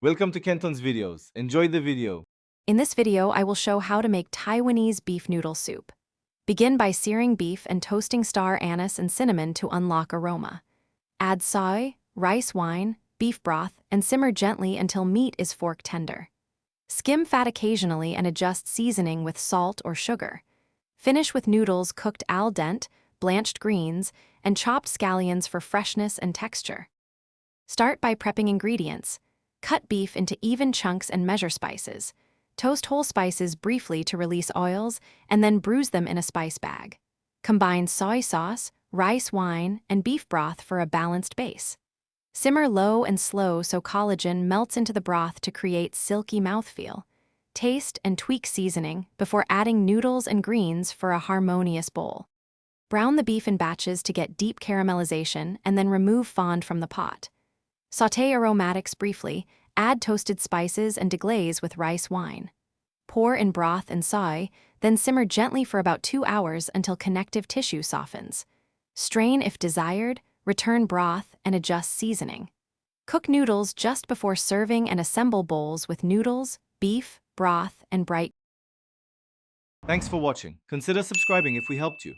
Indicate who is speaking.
Speaker 1: Welcome to Kenton's videos. Enjoy the video.
Speaker 2: In this video, I will show how to make Taiwanese beef noodle soup. Begin by searing beef and toasting star anise and cinnamon to unlock aroma. Add soy, rice wine, beef broth, and simmer gently until meat is fork tender. Skim fat occasionally and adjust seasoning with salt or sugar. Finish with noodles cooked al dente, blanched greens, and chopped scallions for freshness and texture. Start by prepping ingredients. Cut beef into even chunks and measure spices. Toast whole spices briefly to release oils, and then bruise them in a spice bag. Combine soy sauce, rice wine, and beef broth for a balanced base. Simmer low and slow so collagen melts into the broth to create silky mouthfeel. Taste and tweak seasoning before adding noodles and greens for a harmonious bowl. Brown the beef in batches to get deep caramelization and then remove fond from the pot. Sauté aromatics briefly, add toasted spices and deglaze with rice wine. Pour in broth and soy, then simmer gently for about 2 hours until connective tissue softens. Strain if desired, return broth, and adjust seasoning. Cook noodles just before serving and assemble bowls with noodles, beef, broth, and bright.
Speaker 1: Thanks for watching. Consider subscribing if we helped you.